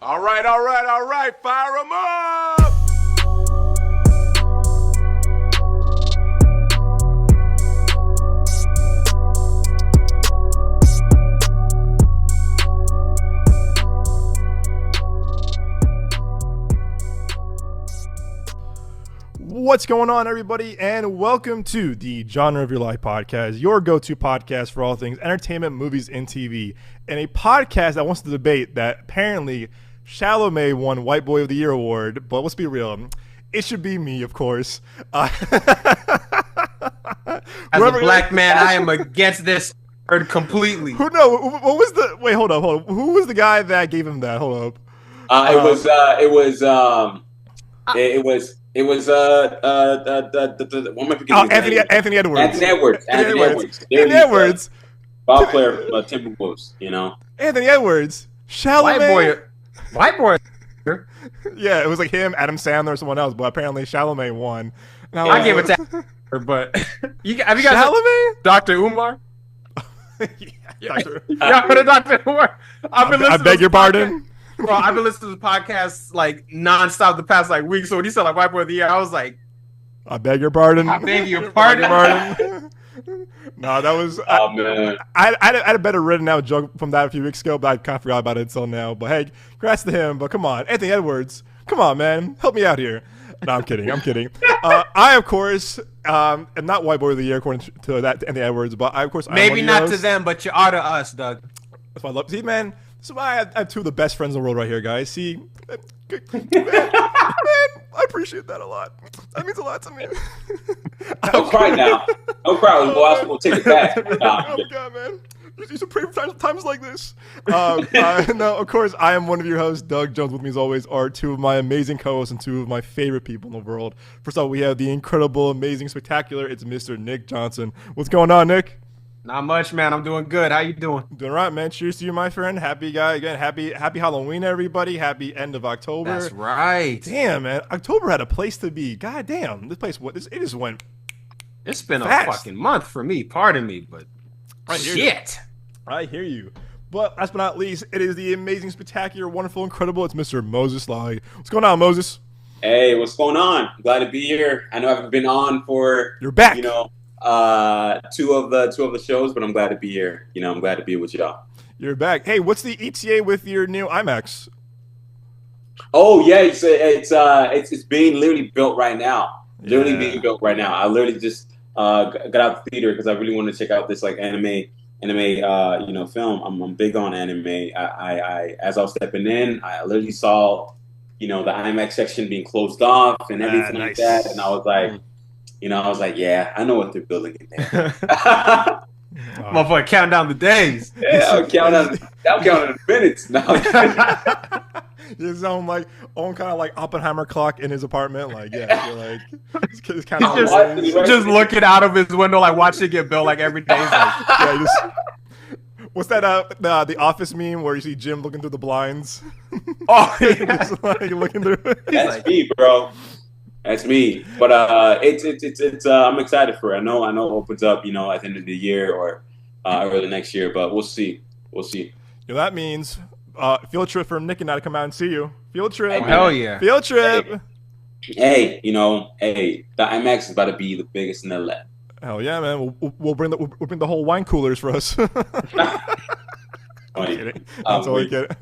All right. Fire them up. What's going on, everybody, and welcome to the Genre of Your Life podcast, your go-to podcast for all things entertainment, movies, and TV, and a podcast that wants to debate that apparently Chalamet won White Boy of the Year award, but let's be real, it should be me, of course. As a black man, I am against this word completely. What was the? Wait, hold up. Who was the guy that gave him that? Hold up. It was Anthony Edwards. Anthony Edwards. Ball player for Timberwolves, you know. Anthony Edwards. Chalamet. White boy. Yeah, it was like him, Adam Sandler, or someone else, but apparently Chalamet won. I gave it to her, but have you guys Chalamet? Dr. Umar? Yeah. Y'all heard of Dr. Umar? I beg your pardon? Bro, I've been listening to the podcast like nonstop the past like week. So when he said like White Boy of the Year, I was like, I beg your pardon. I beg your pardon. No, that was. Oh man, I had a better written out joke from that a few weeks ago, but I kind of forgot about it until now. But hey, congrats to him. But come on, Anthony Edwards, come on, man, help me out here. No, I'm kidding. I, of course, am not White Boy of the Year according to Anthony Edwards, but I, of course, maybe not to them, but you are to us, Doug. That's why I love. See, man. So I have two of the best friends in the world right here, guys. See, man, I appreciate that a lot. That means a lot to me. Don't cry now. Don't cry. We'll take it back. Oh my God, man. You should pray for times like this. No, of course, I am one of your hosts, Doug Jones. With me, as always, are two of my amazing co-hosts and two of my favorite people in the world. First off, we have the incredible, amazing, spectacular. It's Mr. Nick Johnson. What's going on, Nick? Not much, man. I'm doing good. How you doing? Doing all right, man. Cheers to you, my friend. Happy guy again. Happy Halloween, everybody. Happy end of October. That's right. Damn, man. October had a place to be. God damn. It just went. It's been fast. A fucking month for me. Pardon me, but shit. I hear you. But last but not least, it is the amazing, spectacular, wonderful, incredible. It's Mr. Moses Lawi. What's going on, Moses? Hey, what's going on? Glad to be here. I know I haven't been on for. You're back. You know. Two of the shows, but I'm glad to be here. You know, I'm glad to be with y'all. You're back. Hey, what's the ETA with your new IMAX? Oh yeah, it's being literally built right now. Being built right now. I literally just got out the theater because I really wanted to check out this like anime film. I'm big on anime. I as I was stepping in, I literally saw the IMAX section being closed off and everything like that, and I was like. Yeah, I know what they're building in there. Motherfucker, count down the days. Yeah, I'll count the minutes. No. You sound like kind of like Oppenheimer clock in his apartment. Like, yeah, you're like, it's kind of just looking out of his window, like watching it get built like every day. Like, what's that? The Office meme where you see Jim looking through the blinds. Oh, yeah. Just like looking through. That's me, bro. That's me, but it's I'm excited for it. I know it opens up, at the end of the year or early next year, but we'll see. That means field trip for Nick and I to come out and see you. Field trip. Oh, hell yeah. Field trip. Hey, the IMAX is about to be the biggest in the lab. Hell yeah, man. We'll bring the whole wine coolers for us. I'm kidding. That's all I get.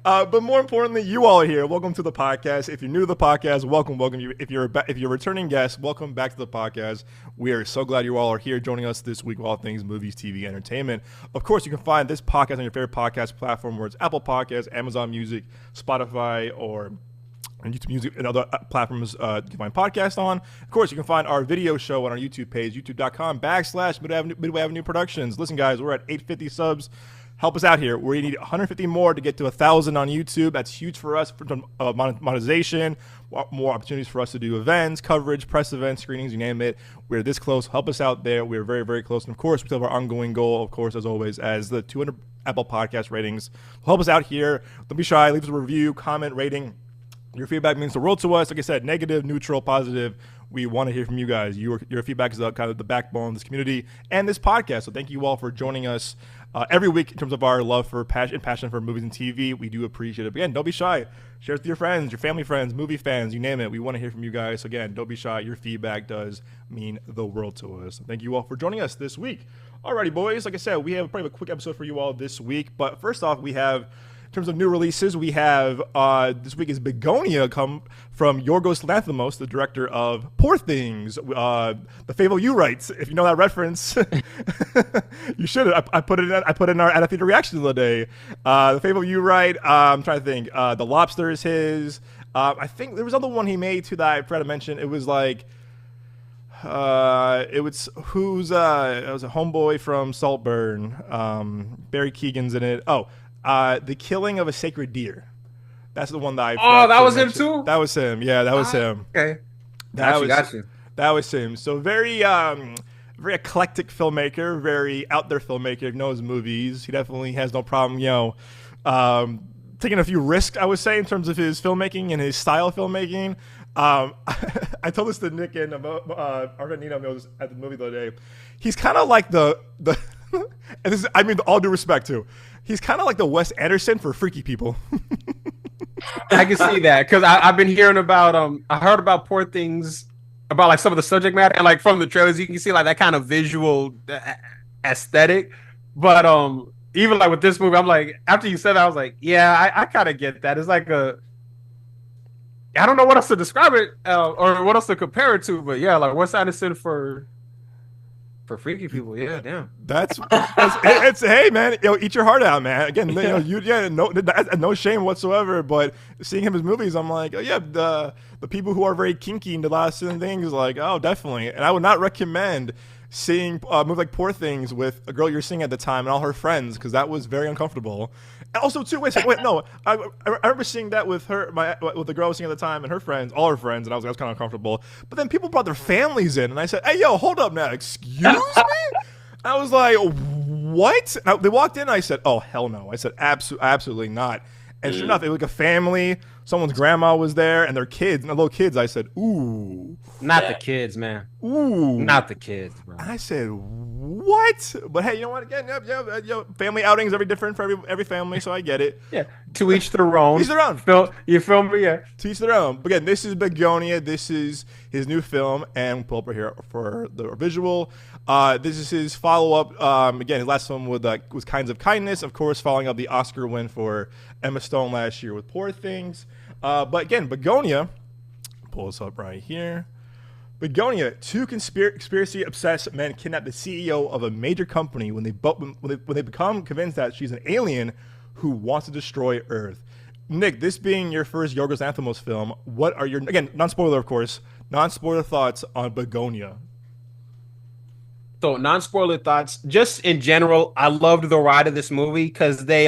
But more importantly, you all are here. Welcome to the podcast. If you're new to the podcast, welcome. If you're a returning guest, welcome back to the podcast. We are so glad you all are here joining us this week with all things movies, TV, entertainment. Of course, you can find this podcast on your favorite podcast platform, where it's Apple Podcasts, Amazon Music, Spotify, or YouTube Music and other platforms you can find podcasts on. Of course, you can find our video show on our YouTube page, youtube.com/MidwayAvenueProductions. Listen, guys, we're at 850 subs. Help us out here. We need 150 more to get to 1,000 on YouTube. That's huge for us for monetization, more opportunities for us to do events, coverage, press events, screenings, you name it. We're this close. Help us out there. We're very, very close. And, of course, we still have our ongoing goal, of course, as always, as the 200 Apple Podcast ratings. Help us out here. Don't be shy. Leave us a review, comment, rating. Your feedback means the world to us. Like I said, negative, neutral, positive. We want to hear from you guys. Your feedback is kind of the backbone of this community and this podcast. So thank you all for joining us. every week in terms of our love for passion for movies and TV. We do appreciate it. But again, don't be shy. Share it with your friends, your family friends, movie fans, you name it. We want to hear from you guys. So again, don't be shy. Your feedback does mean the world to us. Thank you all for joining us this week. Alrighty, boys. Like I said, we have probably a quick episode for you all this week. But first off, we have, in terms of new releases, we have this week is Bugonia come from Yorgos Lanthimos, the director of Poor Things, the Fable You writes. If you know that reference, you should. I put it in our at a theater reaction the other day. The Fable You write. I'm trying to think. The Lobster is his. I think there was another one he made too that I forgot to mention. It was like. It was it was a homeboy from Saltburn. Barry Keegan's in it. The Killing of a Sacred Deer. That's the one that that was him too? That was him. Yeah, that was him. Okay. Got you. That was him. So very eclectic filmmaker, very out there filmmaker, knows movies. He definitely has no problem, taking a few risks, I would say, in terms of his filmmaking and his style of filmmaking. I told this to Nick and Argentina knows at the movie the other day. He's kind of like the and this is, I mean, all due respect too. He's kind of like the Wes Anderson for freaky people. I can see that because I've been hearing about I heard about Poor Things, about like some of the subject matter, and like from the trailers you can see like that kind of visual aesthetic. But even like with this movie, I'm like, after you said that, I was like, yeah, I kind of get that. It's like I don't know what else to describe it or what else to compare it to, but yeah, like Wes Anderson for freaky people. Yeah, damn. That's it's hey man, eat your heart out, man. Again, no shame whatsoever. But seeing him in his movies, I'm like, the people who are very kinky into lots of certain things, like, oh, definitely. And I would not recommend seeing a movie like Poor Things with a girl you're seeing at the time and all her friends, because that was very uncomfortable. And also, too, no, I remember seeing that with with the girl I was seeing at the time and her friends, all her friends, and I was kind of uncomfortable. But then people brought their families in, and I said, hey, yo, hold up now, excuse me? I was like, what? They walked in, and I said, oh, hell no. I said, absolutely not. And sure enough, it was like a family. Someone's grandma was there, and their kids, and the little kids. I said, ooh. Not the kids, man. Ooh. Not the kids, bro. I said, what? But hey, you know what? Again, family outings are different for every family, so I get it. Yeah. To each their own. Each their own. You feel me? Yeah. To each their own. But again, this is Bugonia. This is his new film, and we'll pull up right here for the visual. This is his follow-up. Again, his last film was Kinds of Kindness, of course, following up the Oscar win for Emma Stone last year with Poor Things. But again, Bugonia, pull this up right here. Bugonia, two conspiracy-obsessed men kidnap the CEO of a major company when they become convinced that she's an alien who wants to destroy Earth. Nick, this being your first Yorgos Lanthimos film, what are your, again, non-spoiler of course, non-spoiler thoughts on Bugonia? So non-spoiler thoughts, just in general, I loved the ride of this movie because they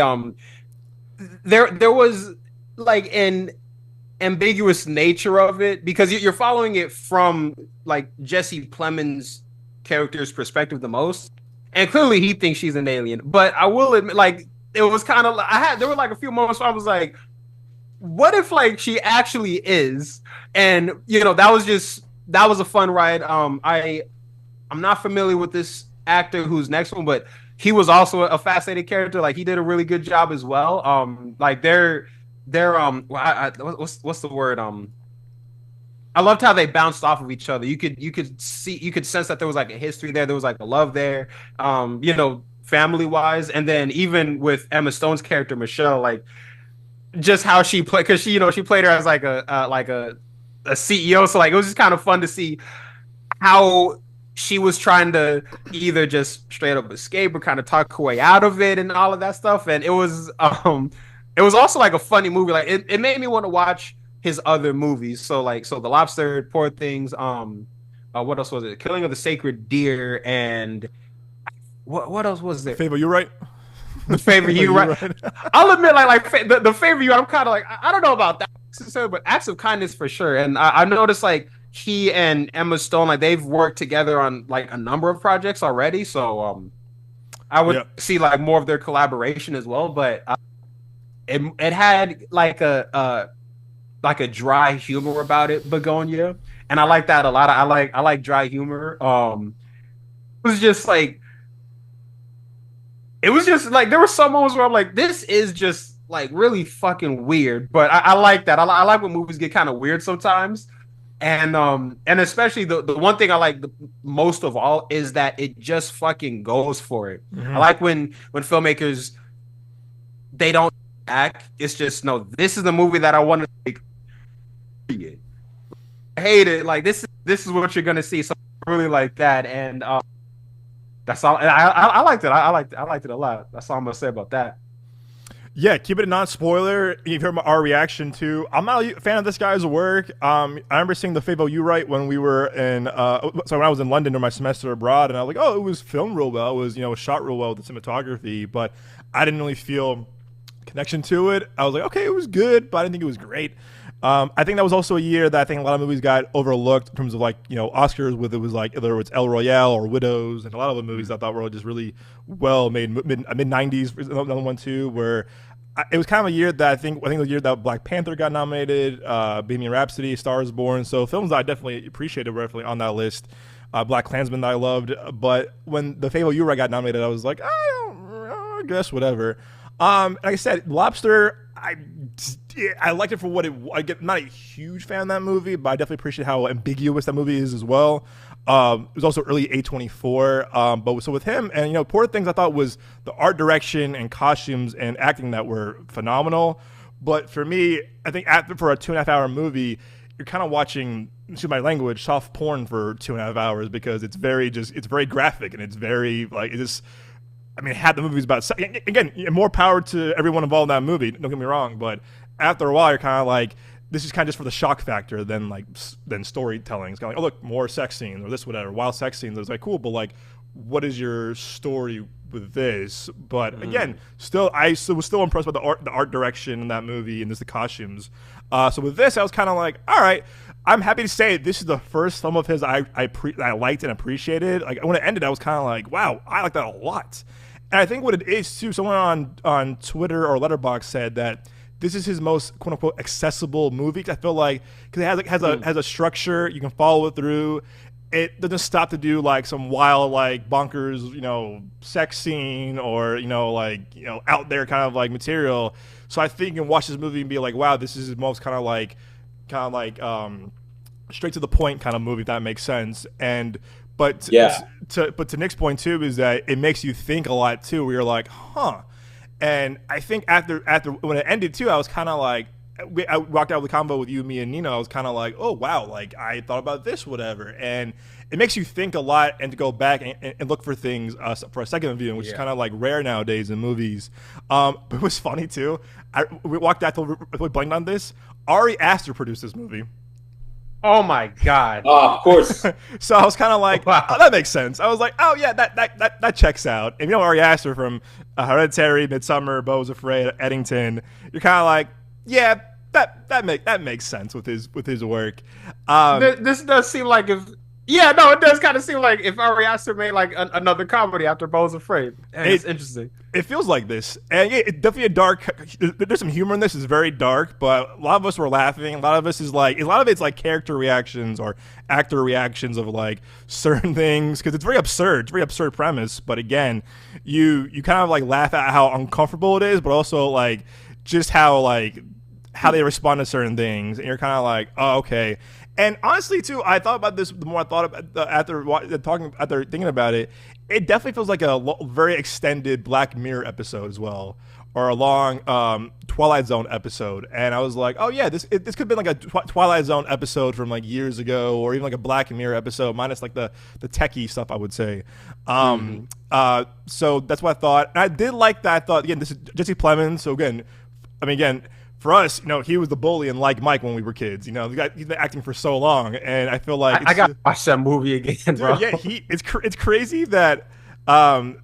there was like an ambiguous nature of it because you're following it from like Jesse Plemons' character's perspective the most, and clearly he thinks she's an alien. But I will admit, like, it was kind of there were like a few moments where I was like, what if like she actually is? And that was a fun ride. I'm not familiar with this actor who's next one, but he was also a fascinating character. Like, he did a really good job as well. Like they're what's the word? I loved how they bounced off of each other. You could sense that there was like a history there. There was like a love there. Family wise, and then even with Emma Stone's character Michelle, like just how she played, because she played her as like a CEO. So like it was just kind of fun to see how she was trying to either just straight up escape or kind of talk her way out of it and all of that stuff. And it was also like a funny movie. Like it made me want to watch his other movies. So The Lobster, Poor Things, what else was it? Killing of the Sacred Deer, and what else was there? Favor You Right? The Favor You Right. I'll admit, the Favor You, I'm kind of like, I don't know about that, but Acts of Kindness for sure. And I noticed like he and Emma Stone, like they've worked together on like a number of projects already. So I would see like more of their collaboration as well. But it had like a dry humor about it, Bugonia, and I like that a lot. I like dry humor. It was just like it was just like there were some moments where I'm like, this is just like really fucking weird. But I like that. I like when movies get kind of weird sometimes. And especially the one thing I like the most of all is that it just fucking goes for it. I like when filmmakers they don't act. It's just no. This is the movie that I want to make. I hate it. Like this is what you're gonna see. So I really like that, and that's all. And I liked it. I liked it a lot. That's all I'm gonna say about that. Yeah, keep it a non-spoiler. You've heard our reaction to. I'm not a fan of this guy's work. I remember seeing the Fable You Write when we were in. So when I was in London during my semester abroad, and I was like, oh, it was filmed real well. It was it was shot real well with the cinematography, but I didn't really feel connection to it. I was like, okay, it was good, but I didn't think it was great. I think that was also a year that I think a lot of movies got overlooked in terms of like Oscars, with it was like either it's El Royale or Widows, and a lot of the movies I thought were just really well made. Mid '90s, another one too, where it was kind of a year that I think the year that Black Panther got nominated, Bohemian Rhapsody, Star is Born. So films that I definitely appreciated were definitely on that list. Black Klansman that I loved, but when The Fable You Write got nominated, I was like, I guess whatever. Like I said, Lobster, I liked it for what it. I'm not a huge fan of that movie, but I definitely appreciate how ambiguous that movie is as well. It was also early A24, but so with him and important things I thought was the art direction and costumes and acting that were phenomenal. But for me, I think for a 2.5 hour movie, you're kind of watching, excuse my language, soft porn for 2.5 hours because it's very graphic and it's very like it just. I mean, half the movie's about again more power to everyone involved in that movie. Don't get me wrong, but after a while, you're kind of like, this is kind of just for the shock factor than storytelling. It's kind of like, oh look, more sex scenes or this whatever, wild sex scenes. It's like cool, but like, what is your story with this? But again, I was still impressed by the art direction in that movie and just the costumes. So with this, I was kind of like, all right, I'm happy to say this is the first film of his I liked and appreciated. Like when it ended, I was kind of like, wow, I like that a lot. And I think what it is too, someone on Twitter or Letterboxd said that this is his most quote unquote accessible movie. I feel like because it has a structure, you can follow it through. It doesn't stop to do like some wild like bonkers sex scene or out there kind of like material. So I think you can watch this movie and be like, wow, this is his most kind of like straight to the point kind of movie, if that makes sense. But to Nick's point too is that it makes you think a lot too, where you're like, huh. And I think after when it ended too, I was kind of like, I walked out of the combo with you, me, and Nino. I was kind of like, oh wow, like I thought about this, whatever. And it makes you think a lot and to go back and look for things for a second viewing, which is kind of like rare nowadays in movies. But it was funny too. We walked out to we blanked on this. Ari Aster produced this movie. Oh my god! Oh, of course. So I was kind of like, wow. Oh, that makes sense. I was like, oh yeah, that checks out. And Ari Aster from Hereditary, Midsommar, Beau was Afraid, Eddington. You're kind of like, yeah, that makes sense with his work. This does seem like it does kind of seem like if Ari Aster made like another comedy after Beau was Afraid. And it's interesting. It feels like this, and it's definitely a dark. There's some humor in this. It's very dark, but a lot of us were laughing. A lot of it's like character reactions or actor reactions of like certain things because it's very absurd. It's a very absurd premise, but again, you kind of like laugh at how uncomfortable it is, but also like just how they respond to certain things, and you're kind of like, oh, okay. And honestly, too, I thought about this the more I thought about after thinking about it. It definitely feels like a very extended Black Mirror episode as well, or a long Twilight Zone episode. And I was like, oh yeah, this could have been like a Twilight Zone episode from like years ago, or even like a Black Mirror episode, minus like the techie stuff, I would say. So that's what I thought. And I did like that. I thought again, this is Jesse Plemons. So again, for us, he was the bully in Like Mike when we were kids. He's been acting for so long, and I feel like I got to watch that movie again, bro. Yeah, it's crazy that that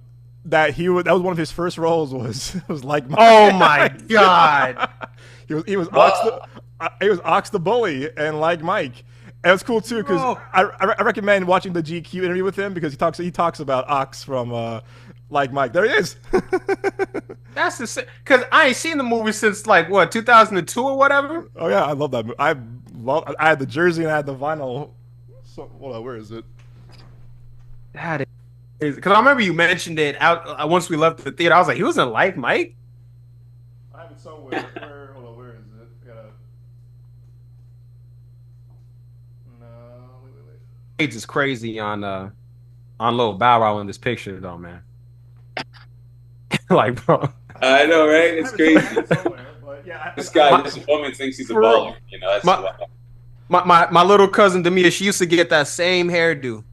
was one of his first roles was Like Mike. Oh my god, he was Ox the bully and Like Mike. And it's cool too because I recommend watching the GQ interview with him because he talks about Ox from Like Mike. There he is. That's the because I ain't seen the movie since like 2002 or whatever. Oh yeah, I love that movie. I had the jersey and I had the vinyl. So hold on, where is it? That is Because I remember you mentioned it out once we left the theater. I was like, he was in Like Mike. I have it somewhere. Hold on, where is it? No, wait. It's is crazy on Lil Bow Wow in this picture though, man. Like, bro. I know, right? It's crazy. But yeah, This guy, this woman thinks he's a baller. You know, that's my little cousin Demia, she used to get that same hairdo.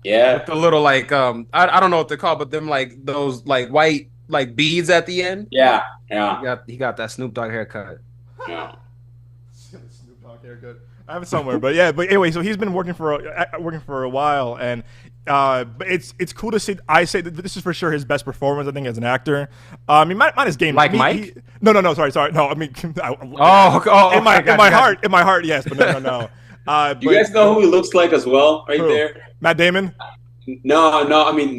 Yeah. With the little like I don't know what they're called, but them like those like white like beads at the end. Yeah. He got that Snoop Dogg haircut. Yeah. Snoop Dogg haircut. I have it somewhere, but anyway, so he's been working for a while, and but it's cool to see. I say that this is for sure his best performance, I think, as an actor. Mine is game. Like Mike? No, sorry. No, I mean, in my heart, yes, but no. You guys know who he looks like as well, right there? Matt Damon. No. I mean,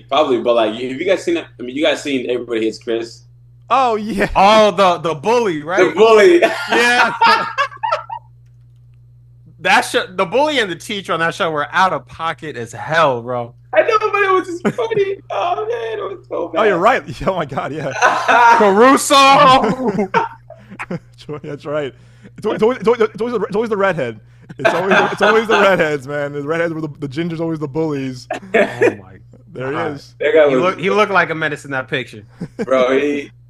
probably, but like, have you guys seen it? I mean, you guys seen Everybody Hates Chris? Oh yeah. Oh, the bully, right? The bully. Yeah. That show, the bully and the teacher on that show were out of pocket as hell, bro. I know, but it was just funny. Oh man, it was so bad. Oh, you're right. Oh my god, yeah. Caruso. That's right. It's always the redhead. It's always the redheads, man. The redheads were the gingers, always the bullies. Oh my. There he is. He looked like a menace in that picture. Bro,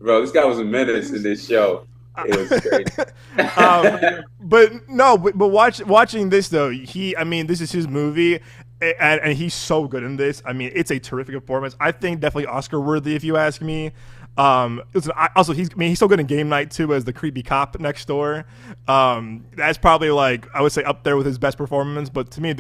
this guy was a menace in this show. It was great. But watching this though, this is his movie, and he's so good in this. I mean, it's a terrific performance. I think definitely Oscar worthy, if you ask me. Listen, he's so good in Game Night too, as the creepy cop next door. That's probably like, I would say, up there with his best performance. But to me,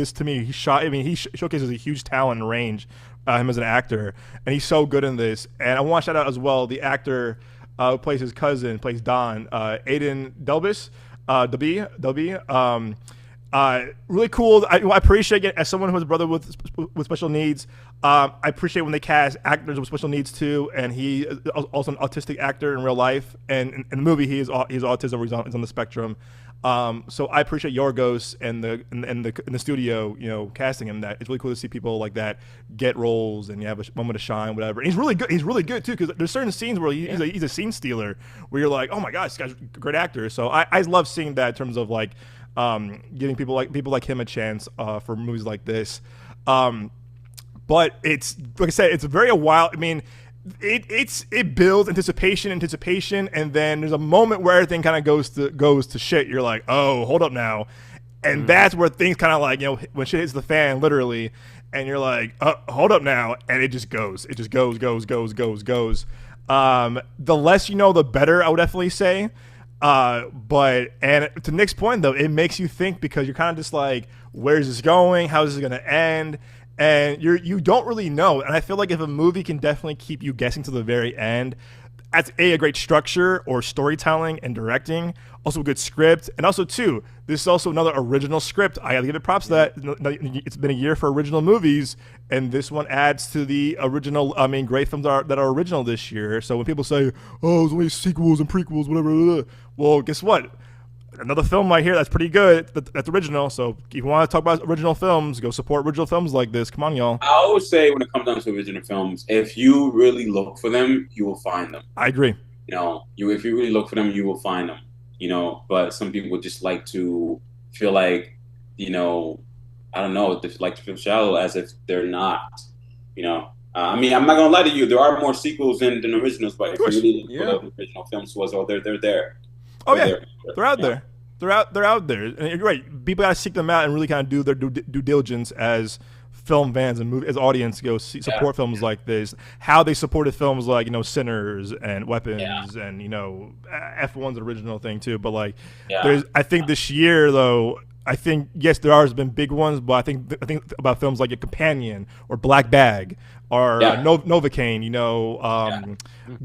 he showcases a huge talent and range, him as an actor, and he's so good in this. And I want to shout out as well the actor who plays his cousin, plays Don, Aiden Delbis, really cool. I appreciate it as someone who has a brother with special needs. I appreciate when they cast actors with special needs too, and he is also an autistic actor in real life. And in the movie, he's autism, he's on the spectrum. So I appreciate Yorgos and the studio, casting him. That it's really cool to see people like that get roles and you have a moment to shine, whatever. And he's really good. He's really good too, because there's certain scenes where he's a scene stealer, where you're like, oh my gosh, this guy's a great actor. So I love seeing that in terms of like giving people like him a chance for movies like this. But it's, like I said, it's very wild. I mean, it builds anticipation, and then there's a moment where everything kind of goes to shit. You're like, oh, hold up now, and that's where things kind of like, when shit hits the fan, literally, and you're like, hold up now, and it just goes. It just goes. The less you know, the better, I would definitely say. But to Nick's point though, it makes you think, because you're kind of just like, where's this going? How is this going to end? And you don't really know. And I feel like if a movie can definitely keep you guessing to the very end, that's a great structure or storytelling and directing, also a good script, and also too, this is also another original script. I gotta give it props to that. It's been a year for original movies, and this one adds to the original. I mean, great films that are original this year. So when people say, "Oh, there's only sequels and prequels, whatever," well, guess what? Another film right here that's pretty good. That's original. So if you want to talk about original films, go support original films like this. Come on, y'all. I always say, when it comes down to original films, if you really look for them, you will find them. I agree. If you really look for them, you will find them. But some people just like to feel like, I don't know, they like to feel shallow, as if they're not. I mean, I'm not gonna lie to you. There are more sequels than originals, but if you really look what the original films was, they're there. Oh yeah, they're out there. They're out there. And you're right. People gotta seek them out and really kind of do their due diligence as film fans and as audience go support films like this. How they supported films like Sinners and Weapons and F1's original thing too. But like, I think this year though, yes, there has been big ones, but I think about films like A Companion or Black Bag or Novocaine,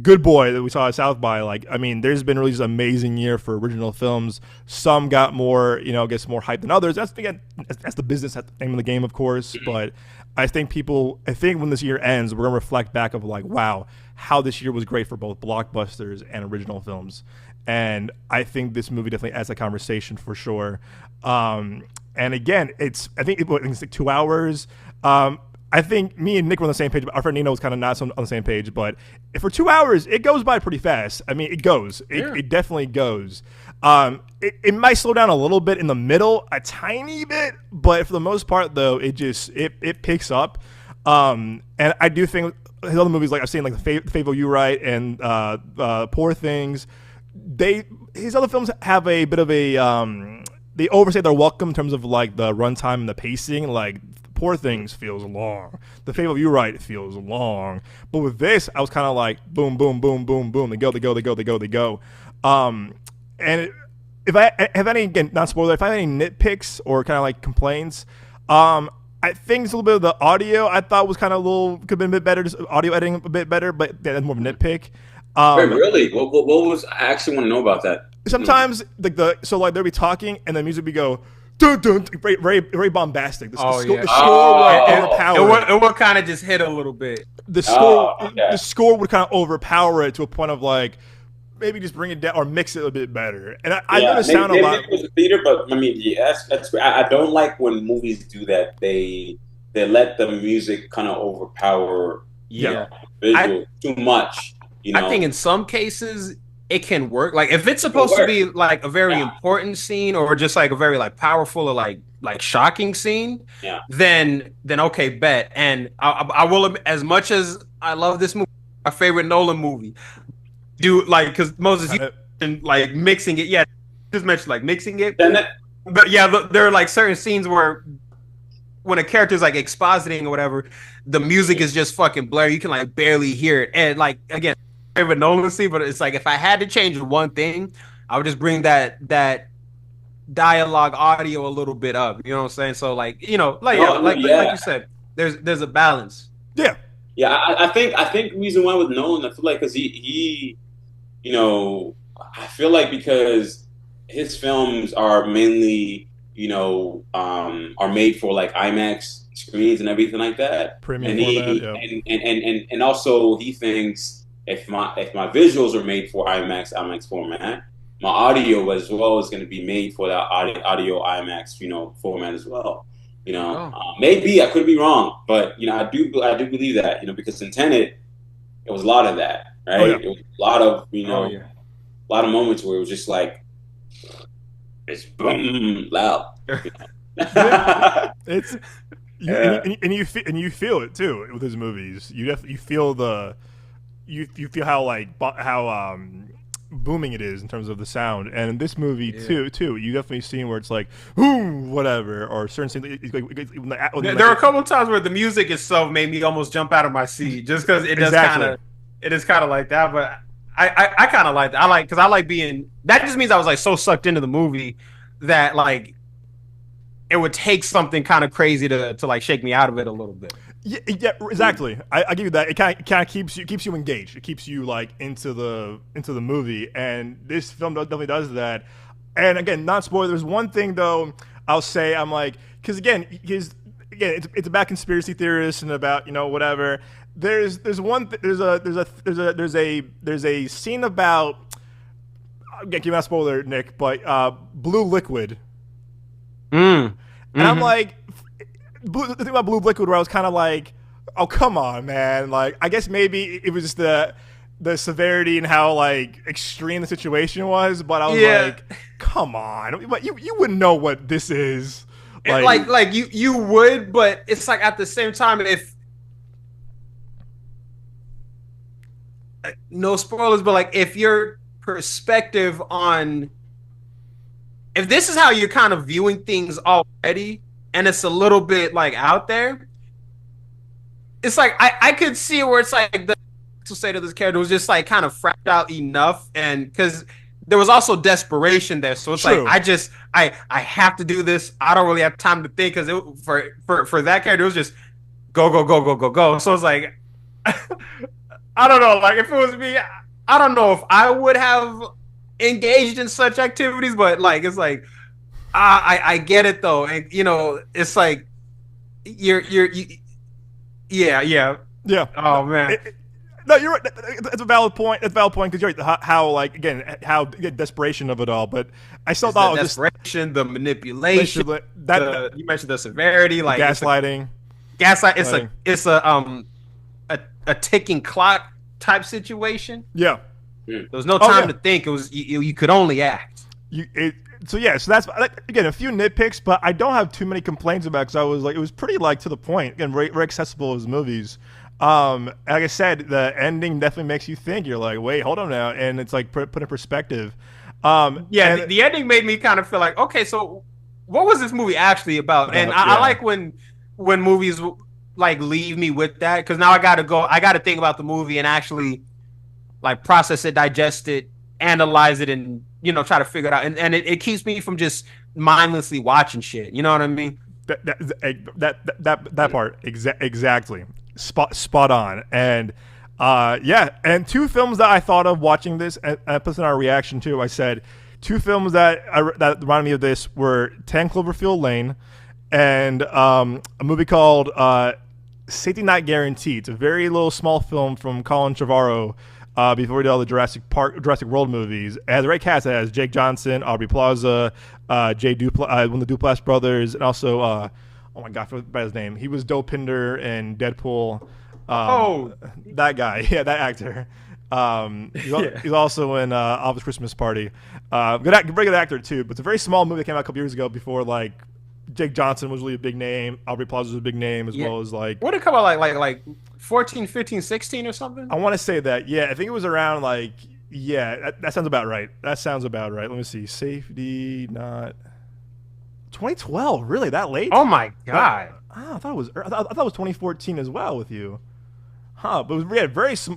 Good Boy that we saw at South by. Like, I mean, there's been really just an amazing year for original films. Some got more, more hype than others. That's the business, that's the name of the game, of course. But I think when this year ends, we're gonna reflect back of like, wow, how this year was great for both blockbusters and original films. And I think this movie definitely adds that conversation for sure. And again, it's like 2 hours. I think me and Nick were on the same page. Our friend Nino was kind of not on the same page, but for 2 hours, it goes by pretty fast. I mean, it goes. It definitely goes. It might slow down a little bit in the middle, a tiny bit, but for the most part, though, it picks up. And I do think his other movies, like I've seen, like The Fable You Right and Poor Things, his other films have a bit of a they overstay their welcome in terms of like the runtime and the pacing. Like Poor Things feels long. The Fable You Right feels long. But with this, I was kind of like boom, boom, boom, boom, boom. They go. And if I have any, again, not spoiler, if I have any nitpicks or kind of like complaints, I think it's a little bit of the audio I thought was kind of could have been a bit better, just audio editing a bit better, but that's more of a nitpick. Wait, really? What was? I actually want to know about that. Sometimes like they'll be talking and the music would go dun, dun, very bombastic. The score would overpower it would kind of just hit a little bit. The score would kind of overpower it to a point of like maybe just bring it down or mix it a bit better. And I know the sound a lot. It was a theater, but I mean, that's I don't like when movies do that. They let the music kind of overpower visual too much. You know? I think in some cases it can work. Like if it's supposed to be like a very important scene or just like a very like powerful or like shocking scene, then okay, bet. And I will, as much as I love this movie, my favorite Nolan movie, do like because Moses and like mixing it, just mentioned like mixing it, but there are like certain scenes where when a character's like expositing or whatever, the music is just fucking blurry. You can like barely hear it, and like again. Favorite Nolan scene, but it's like if I had to change one thing, I would just bring that dialogue audio a little bit up. You know what I'm saying? So like like you said, there's a balance. Yeah. I think the reason why with Nolan, I feel like because he I feel like because his films are mainly are made for like IMAX screens and everything like that. Premium format, and also he thinks. If my visuals are made for IMAX format, my audio as well is going to be made for that audio IMAX format as well. Maybe I could be wrong, but I do believe that because in Tenet it was a lot of that, right? Oh, yeah. It was a lot of a lot of moments where it was just like it's boom loud. It's and you feel it too with his movies. You feel you feel how booming it is in terms of the sound, and in this movie too, you definitely seen where it's like whatever, or certain scenes. There are a couple of times where the music itself made me almost jump out of my seat, just because it is kind of like that. But I kind of like that. Because I like being. That just means I was like so sucked into the movie that like it would take something kind of crazy to like shake me out of it a little bit. Yeah, exactly. I give you that. It kind of keeps you engaged. It keeps you like into the movie, and this film definitely does that. And again, not spoiler. There's one thing though I'll say. I'm like, because again, it's about conspiracy theorists and about whatever. There's a scene about. Again, give me a spoiler, Nick, but blue liquid. And I'm like. The thing about blue liquid where I was kind of like, oh, come on, man. Like, I guess maybe it was just the severity and how, like, extreme the situation was. But I was like, come on. But you wouldn't know what this is. Like you would, but it's like at the same time, if... No spoilers, but, like, if your perspective on... If this is how you're kind of viewing things already... and it's a little bit like out there, it's like I could see where it's like to say to this character was just like kind of frapped out enough, and because there was also desperation there, so it's True. Like I have to do this. I don't really have time to think because for that character it was just go. So it's like I don't know, like if it was me, I don't know if I would have engaged in such activities, but like it's like. I get it though, and it's like you're Oh man, no, you're right. That's a valid point. That's a valid point because you're right. How like again how desperation of it all, but I still thought it was desperation, the manipulation. You mentioned the severity, like gaslighting. Gaslight. It's Like, a ticking clock type situation. yeah. There was no Oh, time yeah. to think. It was you could only act. So that's like, again, a few nitpicks, but I don't have too many complaints about it because I was like, it was pretty like to the point. Again, very accessible as movies. Like I said, the ending definitely makes you think. You're like, wait, hold on now, and it's like put in perspective. Yeah, the ending made me kind of feel like, okay, so what was this movie actually about? And I like when movies like leave me with that, because now I gotta think about the movie and actually like process it, digest it, analyze it, and try to figure it out. And it keeps me from just mindlessly watching shit. You know what I mean? That part exactly spot on. And and two films that I thought of watching this, and I put in our reaction too. I said two films that reminded me of this were 10 Cloverfield Lane and a movie called Safety Not Guaranteed. It's a very little small film from Colin Trevorrow. Before we did all the Jurassic World movies, it has a great cast. It has Jake Johnson, Aubrey Plaza, one of the Duplass brothers, and also, oh my god, I forgot his name. He was Dopinder in Deadpool. That guy, yeah, that actor. He's also in Office Christmas Party. Very good actor too. But it's a very small movie that came out a couple years ago. Before like Jake Johnson was really a big name. Aubrey Plaza was a big name as well as like. What did it come out like 14, 15, 16 or something? I want to say that. Yeah, I think it was around like. Yeah, that sounds about right. Let me see. Safety Not. 2012. Really, that late? Oh my god! I thought it was 2014 as well with you. Huh? But it was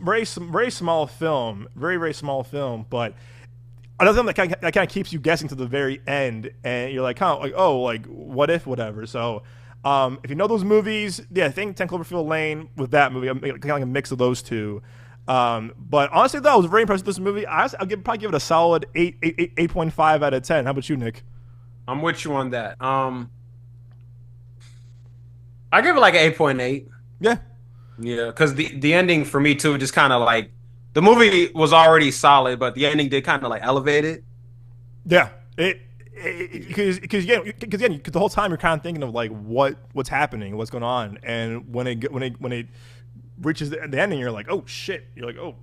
very small film. Very small film. But another film that kind of keeps you guessing to the very end, and you're like, what if, whatever. So, if you know those movies, yeah, I think 10 Cloverfield Lane with that movie, I'm kind of like a mix of those two. But honestly, though, I was very impressed with this movie. I'll probably give it a solid 8.5 out of 10. How about you, Nick? I'm with you on that. I give it like an 8.8. Yeah. Yeah, because the ending for me too, just kind of like the movie was already solid, but the ending did kind of like elevate it. Yeah, because the whole time you're kind of thinking of like what's happening, what's going on, and when it reaches the ending, you're like, oh shit, you're like, oh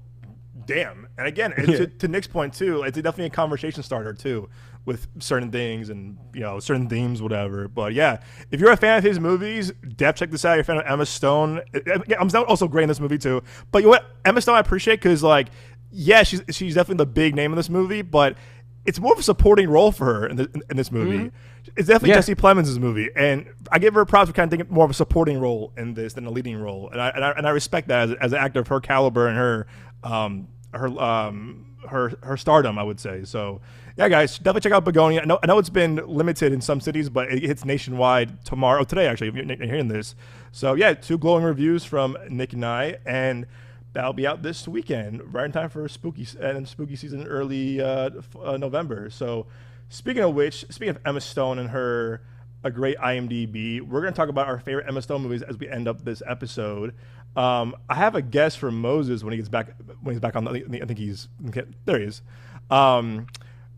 damn. And again, to Nick's point too, it's definitely a conversation starter too, with certain things and certain themes, whatever. But yeah, if you're a fan of his movies, definitely check this out. You're a fan of Emma Stone. Emma Stone also great in this movie too. But you know what, Emma Stone I appreciate because like, yeah, she's definitely the big name in this movie, but it's more of a supporting role for her in this movie. Mm-hmm. It's definitely Jesse Plemons' movie, and I give her props for kind of thinking more of a supporting role in this than a leading role, and I respect that as an actor of her caliber and her stardom, I would say. So yeah, guys, definitely check out Bugonia. I know it's been limited in some cities, but it hits nationwide today actually, if you're hearing this. So yeah, 2 glowing reviews from Nick and I, and that'll be out this weekend, right in time for spooky season, early November. So speaking of Emma Stone and a great IMDb, we're going to talk about our favorite Emma Stone movies as we end up this episode. I have a guess from Moses when he's back on. I think there he is.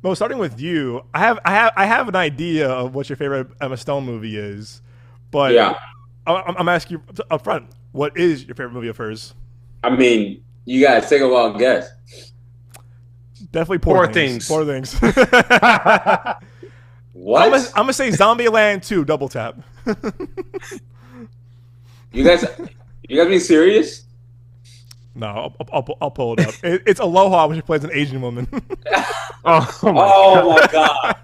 Mo, starting with you, I have an idea of what your favorite Emma Stone movie is, but yeah, I'm asking you up front, what is your favorite movie of hers? I mean, you guys take a wild guess. Definitely Poor Things. Poor Things. What? I'm gonna say Zombieland 2, double tap. You guys being serious? No, I'll pull it up. It's Aloha when she plays an Asian woman. Oh my god.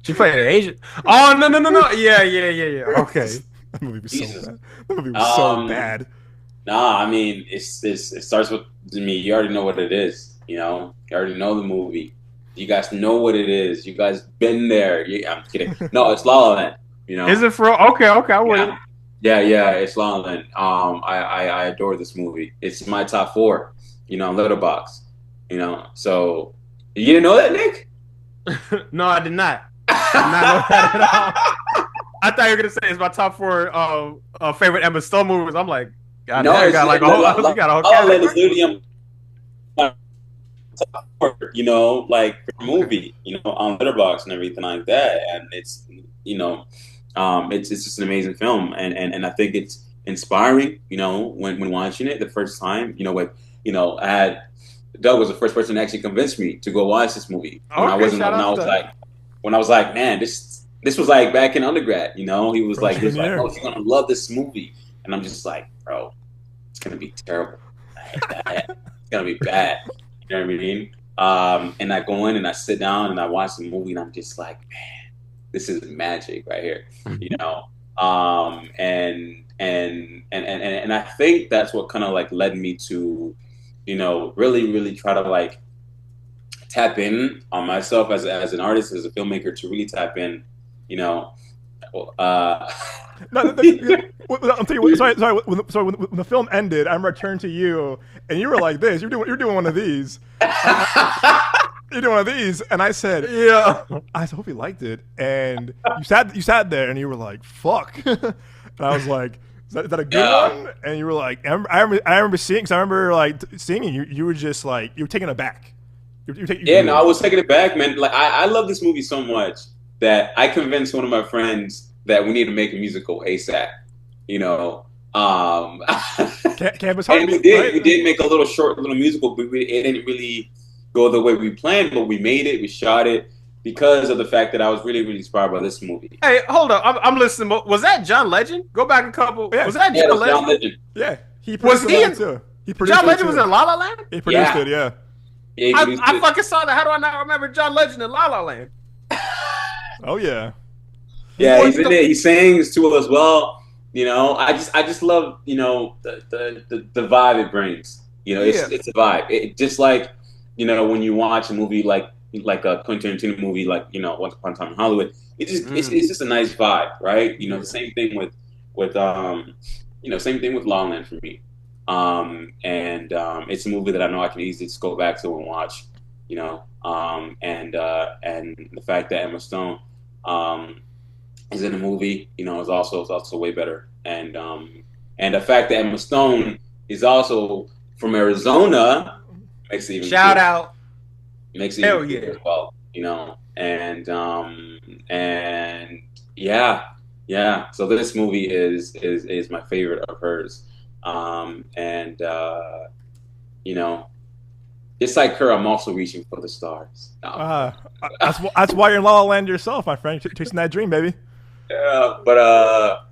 She played an Asian. Oh no. Yeah. Okay. That movie was so bad. That movie was so bad. Nah, I mean, it starts with me. You already know what it is. You already know the movie. You guys know what it is. You guys been there. I'm kidding. No, it's La La Land. Is it for? Okay. I wouldn't. Yeah, it's La La Land. I adore this movie. It's my top 4. Letterboxd. So you didn't know that, Nick? No, I did not. I did not know that at all. I thought you were gonna say it's my top 4 favorite Emma Stone movies. I'm like, God, no, you got like a whole category. Like for movie, on Letterboxd and everything like that, and it's just an amazing film, and I think inspiring. You know, when watching it the first time, you know, with I had Doug was the first person to actually convince me to go watch this movie when I wasn't when I was like, man, this was like back in undergrad. You know, he was like, oh, you're gonna love this movie, and I'm just like, bro, it's gonna be terrible. It's gonna be bad. You know what I mean? And I go in and I sit down and I watch the movie and I'm just like, man, this is magic right here. You know? And I think that's what kind of like led me to, you know, really try to like tap in on myself as an artist, as a filmmaker, to really tap in, you know. No, I'll tell you what, sorry. When the film ended, I remember I turned to you, and you were like this. You're doing one of these. You're doing one of these, and I said, "Yeah." I hope he liked it, and you sat there, and you were like, "Fuck," and I was like, "Is that a good one?" And you were like, "I remember seeing," because I remember like seeing you. You were just like you were taken aback. No, I was taking it back, man. Like I love this movie so much that I convinced one of my friends that we need to make a musical ASAP, you know. Campus and we did make a little musical, but it didn't really go the way we planned, but we made it, we shot it because of the fact that I was really inspired by this movie. Hey, hold up, I'm listening. Was that John Legend? Go back a couple. Yeah. Was that John Legend? Yeah, he produced it too. John Legend was in La La Land? He produced it, yeah. I fucking saw that. How do I not remember John Legend in La La Land? Oh yeah. Yeah, he's in it. He sings too as well. You know, I just love, you know, the vibe it brings. You know, it's a vibe. It just like, you know, when you watch a movie like a Quentin Tarantino movie, like, you know, Once Upon a Time in Hollywood, it's just a nice vibe, right? You know, the same thing with same thing with La La Land for me. It's a movie that I know I can easily just go back to and watch. You know, and the fact that Emma Stone is in the movie, you know, is also way better. And the fact that Emma Stone is also from Arizona makes it even out. Makes it even cooler as well, you know. And yeah. So this movie is my favorite of hers. You know, just like her, I'm also reaching for the stars. That's why you're in La La Land yourself, my friend. Chasing that dream, baby. Yeah, but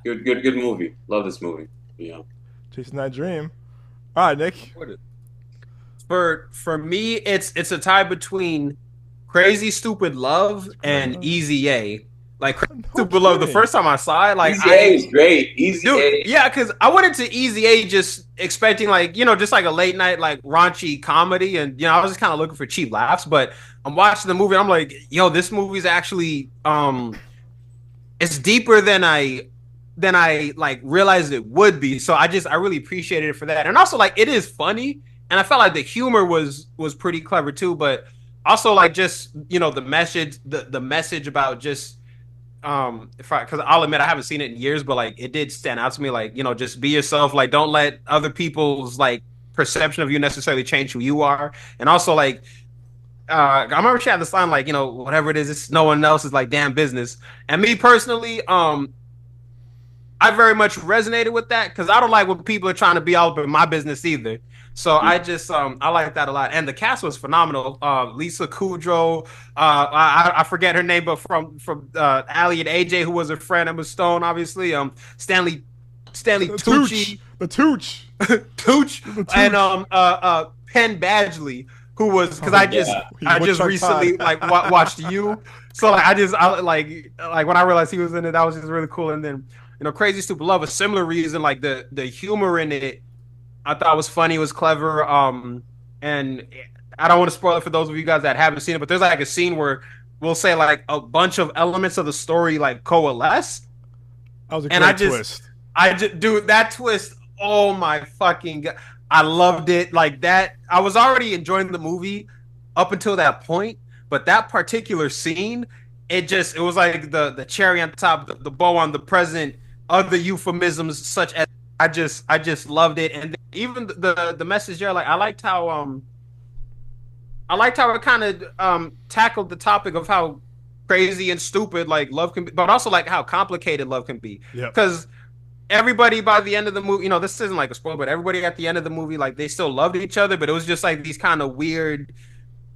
good movie. Love this movie. You know, chasing that dream. All right, Nick. For me, it's a tie between Crazy Stupid Love and Easy A. Like Stupid Love, the first time I saw it, like Easy A is great. Easy A, yeah, because I went into Easy A just expecting like, you know, just like a late night like raunchy comedy, and you know I was just kind of looking for cheap laughs. But I'm watching the movie, and I'm like, yo, this movie's actually it's deeper than I like realized it would be. So I really appreciated it for that, and also like it is funny, and I felt like the humor was pretty clever too. But also like just, you know, the message about just because I'll admit I haven't seen it in years, but like it did stand out to me, like, you know, just be yourself, like don't let other people's like perception of you necessarily change who you are. And also like I remember she had this line like, you know, whatever it is, it's no one else's like damn business. And me personally, I very much resonated with that because I don't like when people are trying to be all up in my business either. So I just I like that a lot, and the cast was phenomenal. Lisa Kudrow, I forget her name, but from Ali and AJ, who was a friend, Emma Stone, obviously. Stanley Tucci, the Tooch, and Penn Badgley, who was because I just recently like watched You, so like I like when I realized he was in it, that was just really cool. And then, you know, Crazy Stupid Love, a similar reason, like the humor in it, I thought it was funny, it was clever, and I don't want to spoil it for those of you guys that haven't seen it, but there's like a scene where we'll say like a bunch of elements of the story like coalesce. That was a great twist. Dude, that twist, oh my fucking God. I loved it. Like that, I was already enjoying the movie up until that point, but that particular scene, it was like the cherry on top, the bow on the present, other euphemisms such as I just loved it. And even the message there, like I liked how it kind of tackled the topic of how crazy and stupid like love can be, but also like how complicated love can be. Yeah. Because everybody by the end of the movie, you know, this isn't like a spoiler, but everybody at the end of the movie, like they still loved each other, but it was just like these kind of weird,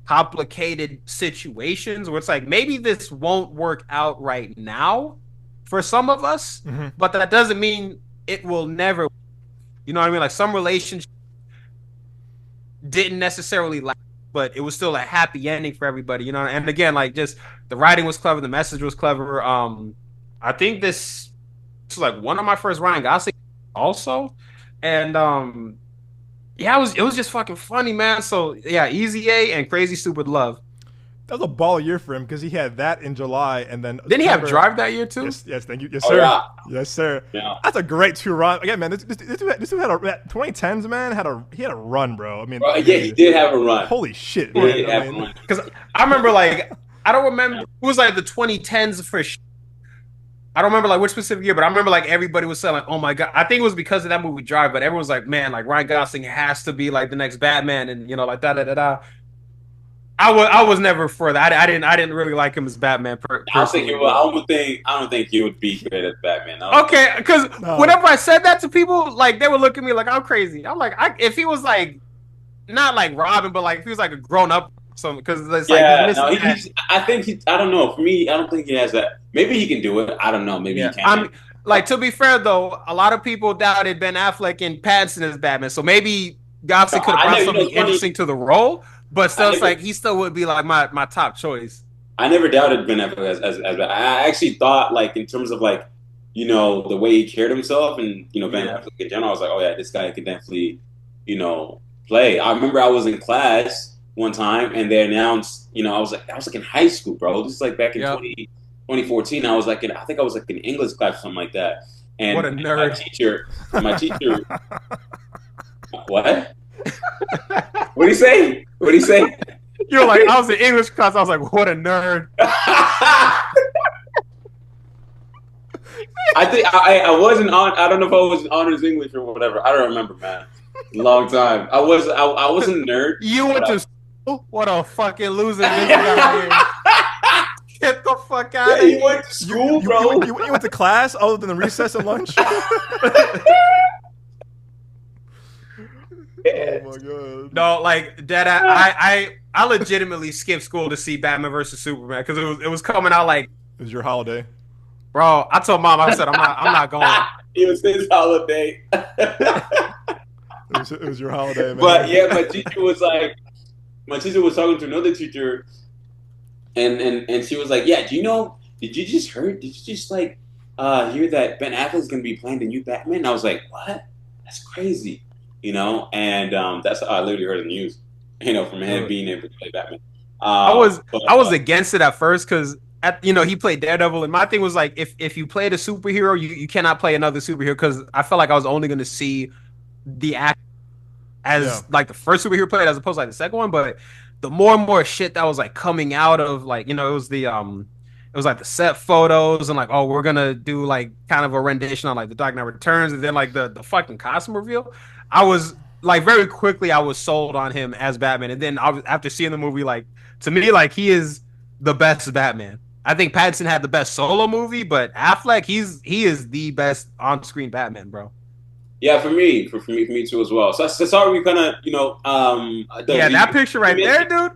complicated situations where it's like maybe this won't work out right now for some of us, but that doesn't mean it will never. You know what I mean? Like some relationships didn't necessarily last, but it was still a happy ending for everybody. You know, and again, like just the writing was clever, the message was clever. I think this was like one of my first Ryan Gosling also, and yeah, it was just fucking funny, man. So yeah, Easy A and Crazy Stupid Love. That was a ball year for him because he had that in July, and then Didn't he have Drive that year too? Yes, thank you, yes sir, yes sir. Yeah. That's a great 2 run again, man. This dude had a 2010s man had a run, bro. I mean, yeah, he did have a run. Holy shit, He did have a run. Because I remember like I don't remember it was like the 2010s for sure. I don't remember like which specific year, but I remember like everybody was saying like, "Oh my god!" I think it was because of that movie Drive, but everyone was like, "Man, like Ryan Gosling has to be like the next Batman," and you know, like da da da da. I was never for that. I didn't really like him as Batman. I don't think he would be great as Batman. Okay, because whenever I said that to people, like they would look at me like I'm crazy. I'm like, if he was like not like Robin, but like if he was like a grown up, so because it's like I don't know. For me, I don't think he has that. Maybe he can do it. I don't know. Maybe he can. Like to be fair though, a lot of people doubted Ben Affleck and Pattinson as Batman, so maybe Gosling could have brought something interesting to the role. But still, it's like he still would be like my top choice. I never doubted Ben Affleck as I actually thought like in terms of like you know the way he carried himself and you know Ben Affleck in general. I was like, oh yeah, this guy could definitely play. I remember I was in class one time and they announced I was like in high school, bro. This is like back in 2014. I was like I think I was like in English class or something like that. And what a nerd! My teacher. What? What do you say? You're like, I was in English class. I was like, what a nerd. I think I wasn't on. I don't know if I was in honors English or whatever. I don't remember, man. Long time. I wasn't a nerd. You went to school? What a fucking loser! Get the fuck out of here! You went to school, bro. You went to class other than the recess and lunch. Oh my god! No, like that. I legitimately skipped school to see Batman versus Superman because it was coming out like it was your holiday, bro. I told Mom, I said I'm not going. It was his holiday. it was your holiday, man. But yeah, my teacher was talking to another teacher, and she was like, "Yeah, did you just like hear that Ben Affleck's gonna be playing the new Batman?" And I was like, "What? That's crazy." And that's how I literally heard the news, from him being able to play Batman. I was against it at first because he played Daredevil, and my thing was like, if you played a superhero, you cannot play another superhero because I felt like I was only going to see the act as like the first superhero played as opposed to like the second one. But the more and more shit that was like coming out of like it was like the set photos and like, oh, we're gonna do like kind of a rendition on like the Dark Knight Returns, and then like the fucking costume reveal. I was like very quickly I was sold on him as Batman, and then after seeing the movie, like to me, like he is the best Batman. I think Pattinson had the best solo movie, but Affleck, he is the best on-screen Batman, bro. Yeah, for me too as well. So sorry, we kind of that picture right there, dude.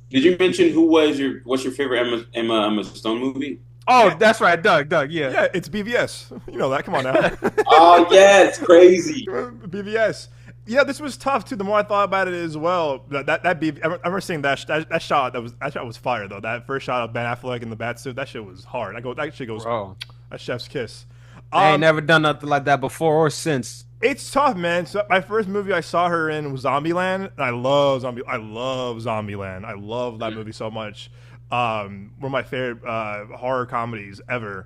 Did you mention what's your favorite Emma Stone movie? Oh, that's right, Doug. Yeah. Yeah, it's BVS. You know that. Come on now. Oh yeah, it's crazy. BVS. Yeah, this was tough too. The more I thought about it as well, I remember seeing that shot. That shot was fire though. That first shot of Ben Affleck in the batsuit. That shit was hard. That shit goes. Bro. That's chef's kiss. I ain't never done nothing like that before or since. It's tough, man. So my first movie I saw her in was Zombieland, and I love Zombieland. I love that movie so much. One of my favorite horror comedies ever.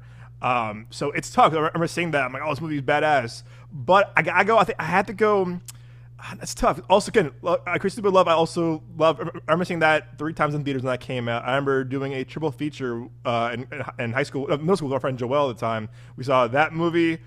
So it's tough. I remember seeing that. I'm like, oh, this movie's badass. But I think I had to go. That's tough. Also, again, Christy But Love. I also love. I remember seeing that 3 times in theaters when that came out. I remember doing a triple feature in high school, middle school with our friend Joelle at the time. We saw that movie,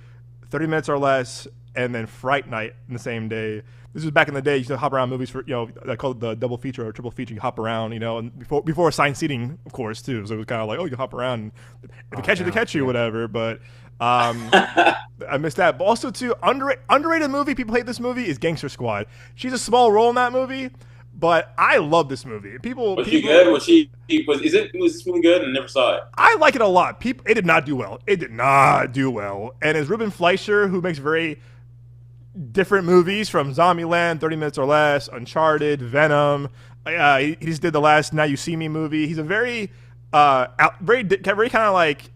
30 Minutes or Less, and then Fright Night in the same day. This was back in the day. You used to hop around movies for, I call it the double feature or triple feature. You hop around, and before assigned seating, of course, too. So it was kind of like, oh, you can hop around. If they catch you, they catch you, whatever. But I missed that. But also, too, underrated movie, people hate this movie, is Gangster Squad. She's a small role in that movie, but I love this movie. Was she good? Was this movie good? I never saw it. I like it a lot. It did not do well. It did not do well. And it's Ruben Fleischer, who makes very different movies from Zombieland, 30 Minutes or Less, Uncharted, Venom. He just did the last Now You See Me movie. He's a very kind of like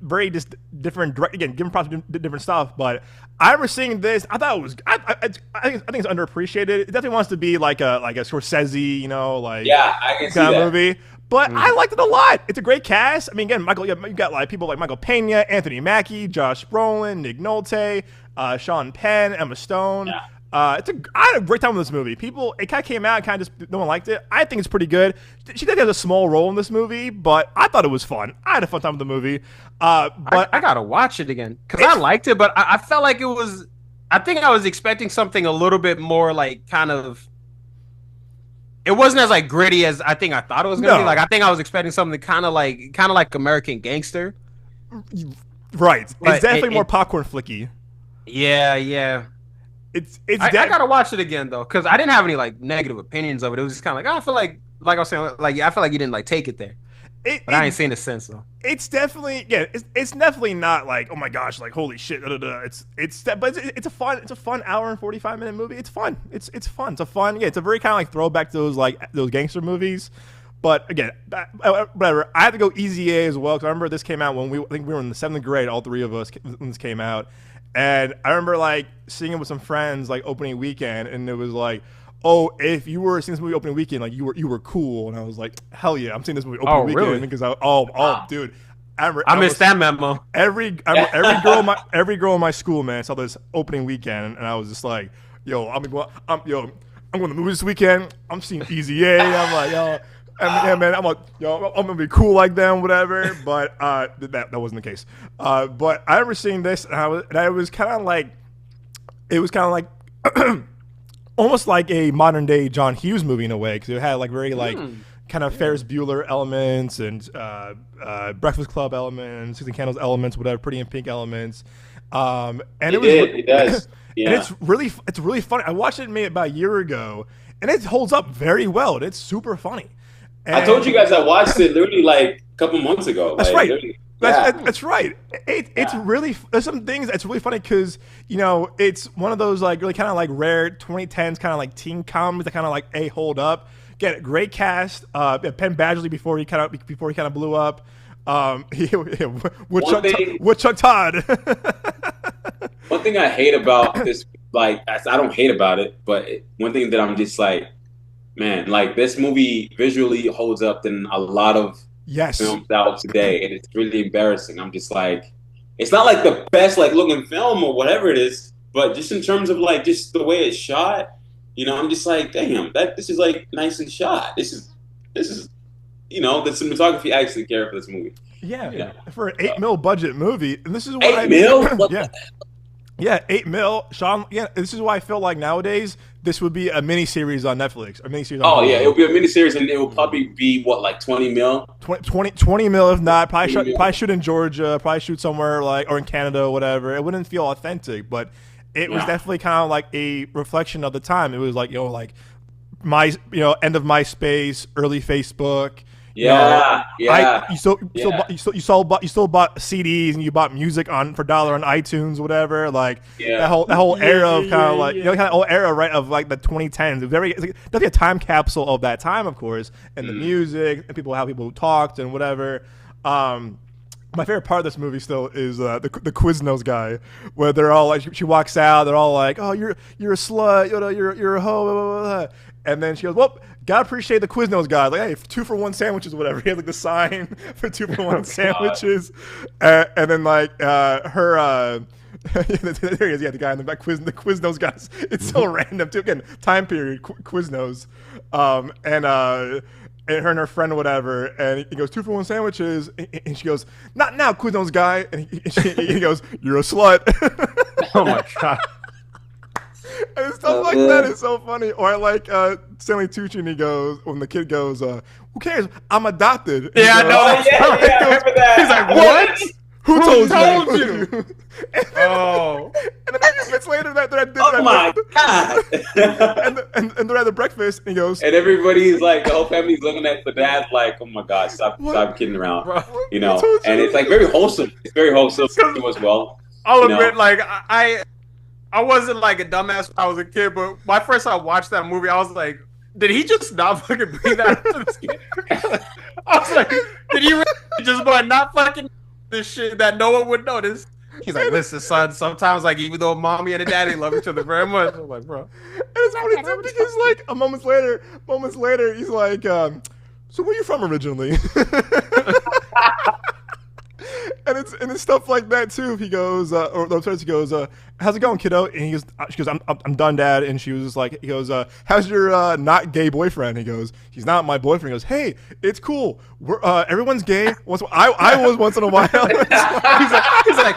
very just different direct, again, giving props to different stuff. But I remember seeing this. I thought it was. I think it's underappreciated. It definitely wants to be like a Scorsese, I can see kind that. of movie. But I liked it a lot. It's a great cast. I mean, again, you got like people like Michael Pena, Anthony Mackie, Josh Brolin, Nick Nolte, Sean Penn, Emma Stone. Yeah. I had a great time with this movie. It kind of came out, kind of just no one liked it. I think it's pretty good. She did have a small role in this movie, but I thought it was fun. I had a fun time with the movie. But I gotta watch it again because I liked it, but I felt like it was. I think I was expecting something a little bit more like kind of. It wasn't as like gritty as I think I thought it was gonna be. Like I think I was expecting something kind of like American Gangster. Right. But it's definitely more popcorn flicky. Yeah. I gotta watch it again though, because I didn't have any like negative opinions of it. It was just kind of like I feel like I was saying, like I feel like you didn't like take it there. But I ain't seen the sense though. It's definitely it's definitely not like, oh my gosh, like holy shit. But it's a fun hour and 45-minute movie. It's fun. It's fun. It's a fun. Yeah, it's a very kind of like throwback to those gangster movies. But again, whatever. I had to go Easy A as well because I remember this came out when I think we were in the 7th grade, all three of us, when this came out. And I remember like seeing it with some friends like opening weekend, and it was like, oh, if you were seeing this movie opening weekend, like you were cool. And I was like, hell yeah, I'm seeing this movie opening weekend. Really? Because dude, I missed that memo. Every girl in my school, man, saw this opening weekend, and I was just like, yo, I'm going to the movies this weekend. I'm seeing Easy A. I'm like, yo. Yeah, man, I'm like, yo, I'm gonna be cool like them, whatever. But that wasn't the case. But I remember seeing this, and it was kind of like, almost like a modern day John Hughes movie in a way, because it had like very kind of Ferris Bueller elements and Breakfast Club elements, 16 Candles elements, whatever, Pretty in Pink elements. And it does. Yeah. And it's really funny. I watched it maybe about a year ago, and it holds up very well. And it's super funny. And I told you guys I watched it literally like a couple months ago. That's like, right. That's right. It's really, there's some things that's really funny because, it's one of those like really kind of like rare 2010s kind of like teen comedies that kind of like hold up. Get a great cast. Penn Badgley before he kind of blew up. Woodchuck Todd. One thing I hate about this, like I don't hate about it, but one thing that I'm just like, man, like this movie visually holds up than a lot of films out today, and it's really embarrassing. I'm just like, it's not like the best like looking film or whatever it is, but just in terms of like just the way it's shot, I'm just like, damn, this is like nicely shot. This is the cinematography I actually care for this movie. Yeah. For an $8 million budget movie, and this is why $8 million? Yeah, $8 million. Sean, this is why I feel like nowadays this would be a miniseries on Netflix. It would be a miniseries, and it will probably be what, like 20 mil? 20 mil, if not. Probably shoot in Georgia, probably shoot somewhere or in Canada or whatever. It wouldn't feel authentic, but it was definitely kind of like a reflection of the time. It was like, end of MySpace, early Facebook. You still bought CDs and you bought music for $1 on iTunes, whatever. Like that whole era of kind of like kind of whole era, right, of like the 2010s. It's definitely a time capsule of that time, of course, and the music and how people talked and whatever. My favorite part of this movie still is the Quiznos guy, where they're all like, she walks out, they're all like, oh, you're a slut, you're a hoe, blah, blah, blah. And then she goes, well, gotta appreciate the Quiznos guy. Like, hey, 2-for-1 sandwiches, wwhatever. He had like the sign for 2-for-1 sandwiches. And then like her, there he is, the guy in the back, the Quiznos guys. It's so random too. Again, time period, Quiznos. And her and her friend or whatever, and he goes, 2-for-1 sandwiches, and she goes, not now, Quiznos guy, and he goes, you're a slut. Oh my god. And stuff like that is so funny. Or I like Stanley Tucci, and he goes, when the kid goes, Who cares? I'm adopted. Yeah, I know. Oh, yeah, I remember that. He's like, what? Who told you? Oh. And then 5 minutes later, Oh my god! and they're at the breakfast, and he goes, and everybody's like, the whole family's looking at the dad like, oh my god, stop kidding around, Bro, you know. And it's like very wholesome. It's very wholesome as well. I'll admit, like I wasn't like a dumbass when I was a kid, but my first time I watched that movie, I was like, did he just not fucking bring that up to this kid? I was like, did he really just not fucking this shit that no one would notice? He's like, listen, son, sometimes like even though mommy and the daddy love each other very much, I'm like, bro. And it's funny too because like moments later, he's like, so where you from originally? And it's stuff like that too. He goes, he goes, how's it going, kiddo? And she goes, I'm done, Dad. And she was just like, he goes, how's your not gay boyfriend? He goes, he's not my boyfriend. He goes, hey, it's cool. We're everyone's gay. I was once in a while. he's like,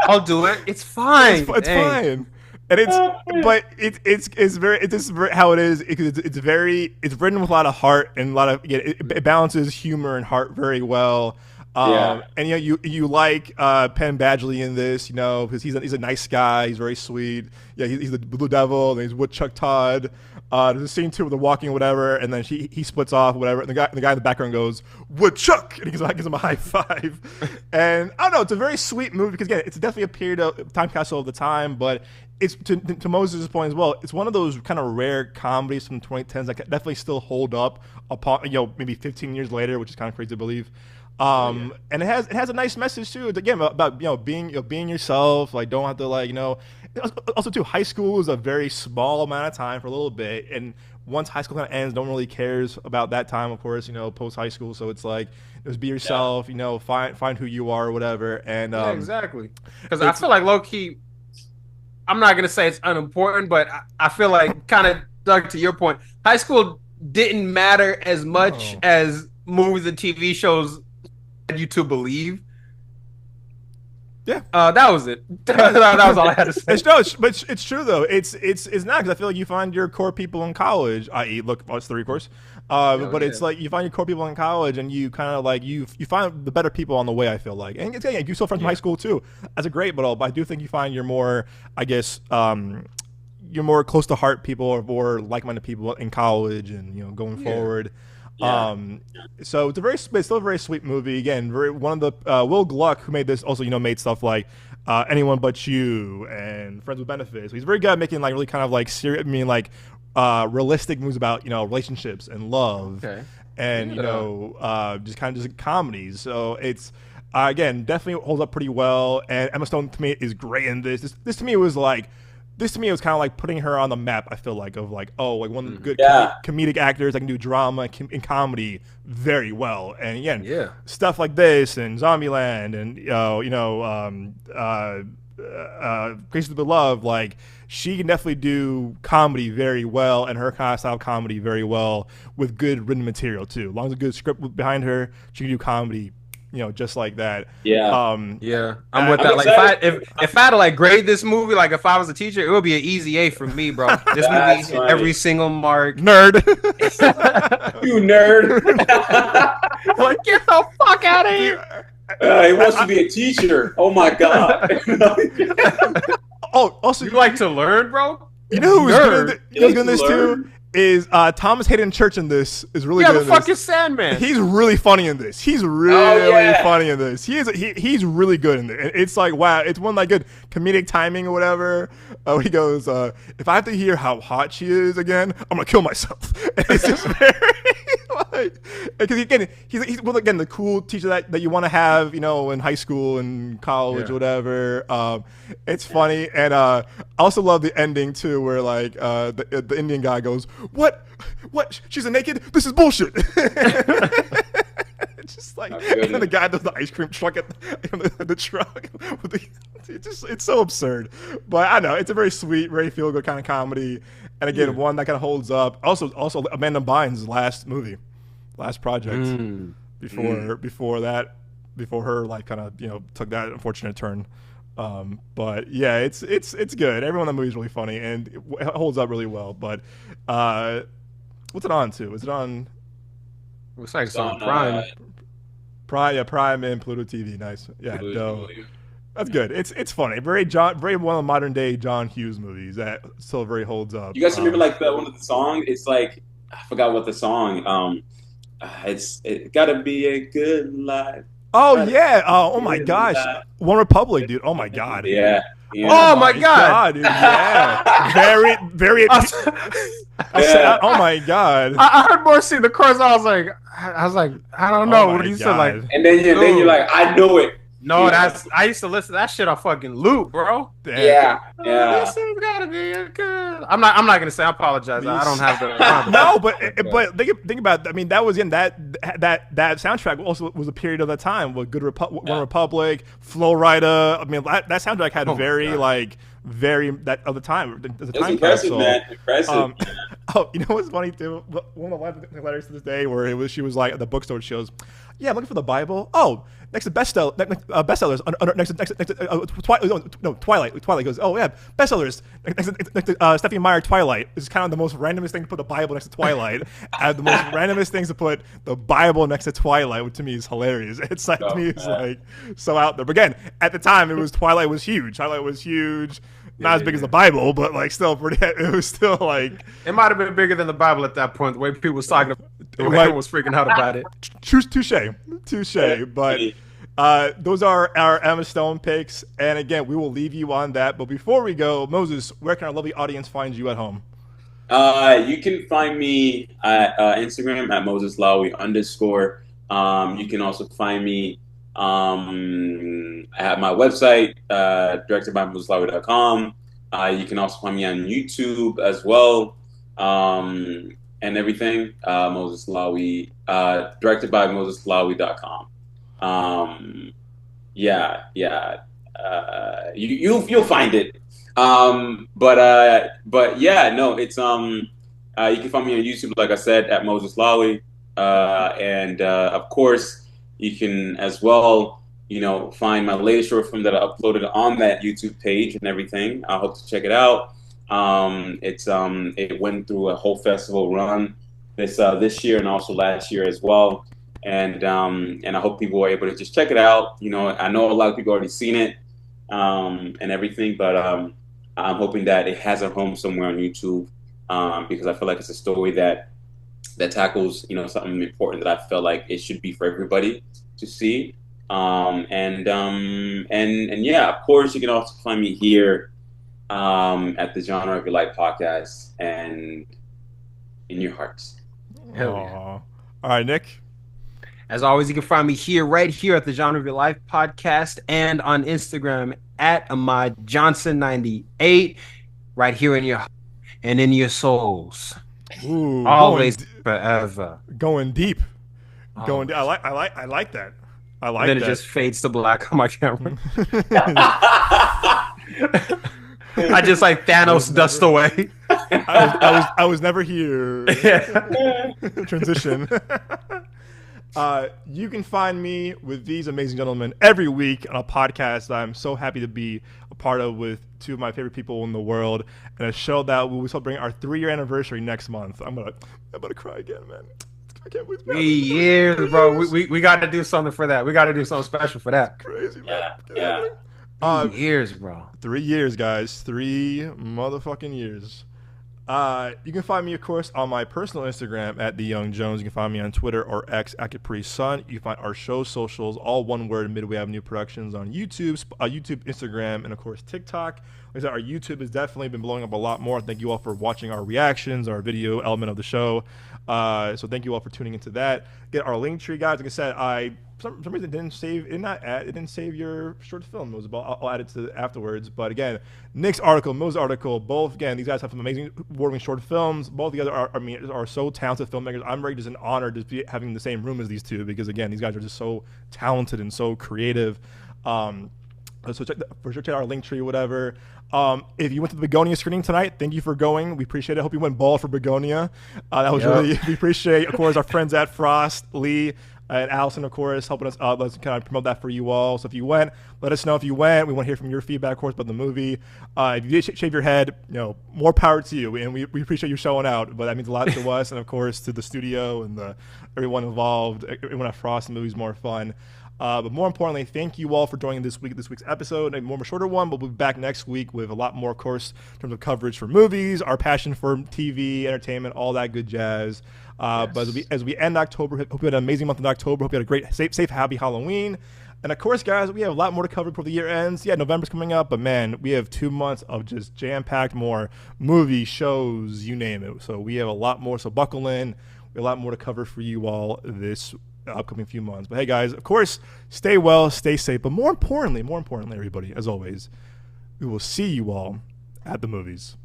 I'll do it. It's fine. It's fine. And it's very how it is. It's written with a lot of heart and a lot of it balances humor and heart very well. And you like Penn Badgley in this, you know, because he's a nice guy. He's very sweet. Yeah, he's the Blue Devil, and he's Woodchuck Todd. There's a scene too with the walking or whatever, and then he splits off, whatever. And the guy in the background goes Woodchuck, and he gives him a high five. And I don't know, it's a very sweet movie because again, it's definitely a period of time capsule of the time, but it's to Moses' point as well. It's one of those kind of rare comedies from the 2010s that definitely still hold up upon maybe 15 years later, which is kind of crazy to believe. And it has a nice message too. Again, about being yourself. Like, don't have to Also too, high school is a very small amount of time for a little bit, and once high school kind of ends, no one really cares about that time. Of course, post high school. So it's like, just be yourself. Find who you are or whatever. And exactly. Because I feel like low key, I'm not gonna say it's unimportant, but I feel like kind of Doug, to your point, high school didn't matter as much as movies and TV shows you to believe. Yeah, that was it. that was all I had to say. But it's true though. It's not, because I feel like you find your core people in college. I.e., look, it's the recourse. It's like you find your core people in college, and you kind of like you find the better people on the way. I feel like, and you still friends from high school too. That's a great, but I do think you find your more, I guess, you're more close to heart people or more like-minded people in college, and going forward. Yeah. So it's still a very sweet movie. Again, one of the Will Gluck, who made this, also made stuff like Anyone But You and Friends with Benefits. He's very good at making like really kind of like serious, realistic movies about relationships and love, and just kind of just comedies. So it's again definitely holds up pretty well. And Emma Stone to me is great in this. This to me was like. This to me was kind of like putting her on the map. I feel like one of the good comedic actors that can do drama and comedy very well. And again, stuff like this and Zombieland and Grace of the Love, like she can definitely do comedy very well, and her kind of style comedy very well with good written material too. As long as a good script behind her, she can do comedy. Just like that. Yeah. I'm with that. Like, if I had to like grade this movie, like if I was a teacher, it would be an easy A for me, bro. This movie hit every single mark. Nerd. You nerd. Like, get the fuck out of here. He wants to be a teacher. Oh my god. Also, you like to learn, bro? You know who's good in this too? Is Thomas Hayden Church in this is really good in this. Yeah, the fucking Sandman. He's really funny in this. He's really funny in this. He's really good in it. It's like, wow, it's one like good comedic timing or whatever. He goes, if I have to hear how hot she is again, I'm gonna kill myself. And it's just very because he's the cool teacher that you want to have, in high school and college or whatever. It's funny, and I also love the ending too, where like the Indian guy goes, What? She's a naked? This is bullshit. It's just like, and then the guy does the ice cream truck at the truck. It's so absurd. But I know, it's a very sweet, very feel-good kind of comedy. And again, one that kind of holds up. Also Amanda Bynes' last project before her like kind of took that unfortunate turn. But yeah, it's good. Everyone in the movie is really funny and it holds up really well. But what's it on to? Is it on? It's like It's on Prime. Prime and Pluto TV. Nice. Yeah, Pluto dope. TV. That's good. It's funny. Very one of the modern day John Hughes movies that still very holds up. You guys remember like the one of the songs? It's like I forgot what the song. It gotta be a good life. Oh yeah. Oh my gosh. One Republic, dude. Oh my god. Yeah. Yeah. Oh my god, dude. Yeah. Very. Oh my god. I heard Morrissey the chorus. I was like, I don't know what he said. Like, and then you're like, I know it. No, I used to listen to that shit on fucking loop, bro. Yeah. This is gotta be a good. I'm not gonna say. I apologize. I don't have the. No, but think about it. I mean, that was in that soundtrack also was a period of that time with One Republic, Flow Rider. I mean, that soundtrack had very that of the time. It was impressive, man. Impressive. You know what's funny too? One of the letters to this day where she was like at the bookstore. She goes, "Yeah, I'm looking for the Bible. Oh, next to bestsellers. Twilight. Twilight goes, oh yeah, bestsellers. Next to Stephanie Meyer, Twilight. It's kind of the most randomest thing to put the Bible next to Twilight, and the most randomest things to put the Bible next to Twilight, which to me is hilarious. It's like to me, it's like so out there. But again, at the time, it was Twilight was huge. Not as big as the Bible, but like still pretty. It was still like it might have been bigger than the Bible at that point. The way people was talking, the way everyone was freaking out about it. Touche. But those are our Emma Stone picks, and again, we will leave you on that. But before we go, Moses, where can our lovely audience find you at home? You can find me at Instagram at MosesLawi _. You can also find me at my website, directedbymoseslawi.com. You can also find me on YouTube as well, and everything. Moses Lawi, directed by moseslawi.com. You'll find it. But yeah, no, it's you can find me on YouTube, like I said, at Moses Lawi, and of course. You can as well, find my latest short film that I uploaded on that YouTube page and everything. I hope to check it out. It went through a whole festival run this year and also last year as well. And I hope people were able to just check it out. I know a lot of people already seen it and everything, but I'm hoping that it has a home somewhere on YouTube because I feel like it's a story that tackles something important that I feel like it should be for everybody to see. And yeah, of course, you can also find me here at the Genre of Your Life podcast and in your hearts. Hell yeah. All right, Nick. As always, you can find me right here at the Genre of Your Life podcast and on Instagram at Ahmad Johnson 98, right here in your heart and in your souls. Ooh, always, forever. Going deep. Going deep. I like that. I like then that. It just fades to black on my camera. I just like Thanos dust away. I was never here. Transition. You can find me with these amazing gentlemen every week on a podcast that I'm so happy to be a part of with two of my favorite people in the world, and a show that we will celebrate our 3-year anniversary next month. I'm gonna cry again, man. I can't believe 3 years, bro. We got to do something for that. We got to do something special for that. Crazy, man. Yeah. 3 years, bro. 3 years, guys. 3 motherfucking years. You can find me, of course, on my personal Instagram at TheYoungJones. You can find me on Twitter or X at CapriSun. You can find our show socials, all one word, Midway Avenue Productions, on YouTube, Instagram, and of course TikTok. Like I said, our YouTube has definitely been blowing up a lot more. Thank you all for watching our reactions, our video element of the show. So thank you all for tuning into that. Get our link tree, guys. Like I said, for some reason it didn't save your short film. I'll add it to afterwards. But again, Nick's article, Mo's article, both, again, these guys have some amazing award-winning short films. Both together are so talented filmmakers. I'm really just an honor to be having the same room as these two because again, these guys are just so talented and so creative. So for sure check out our link tree, whatever. If you went to the Bugonia screening tonight, thank you for going. We appreciate it. Hope you went bald for Bugonia. That was really, we appreciate, of course, our friends at Frost, Lee, and Allison, of course, helping us let's kind of promote that for you all. So if you went, let us know if you went. We want to hear from your feedback, of course, about the movie. If you did shave your head, more power to you, and we appreciate you showing out. But that means a lot to us, and of course to the studio and everyone involved. Everyone at Frost, the movie's more fun. But more importantly, thank you all for joining this week's episode. A more shorter one, but we'll be back next week with a lot more, of course, in terms of coverage for movies, our passion for TV, entertainment, all that good jazz. Yes. But as we end October, hope you had an amazing month in October. Hope you had a great, safe, happy Halloween. And of course, guys, we have a lot more to cover before the year ends. Yeah, November's coming up, but man, we have 2 months of just jam-packed more movies, shows, you name it. So we have a lot more. So buckle in. We have a lot more to cover for you all this upcoming few months. But hey, guys, of course, stay well, stay safe. But more importantly, everybody, as always, we will see you all at the movies.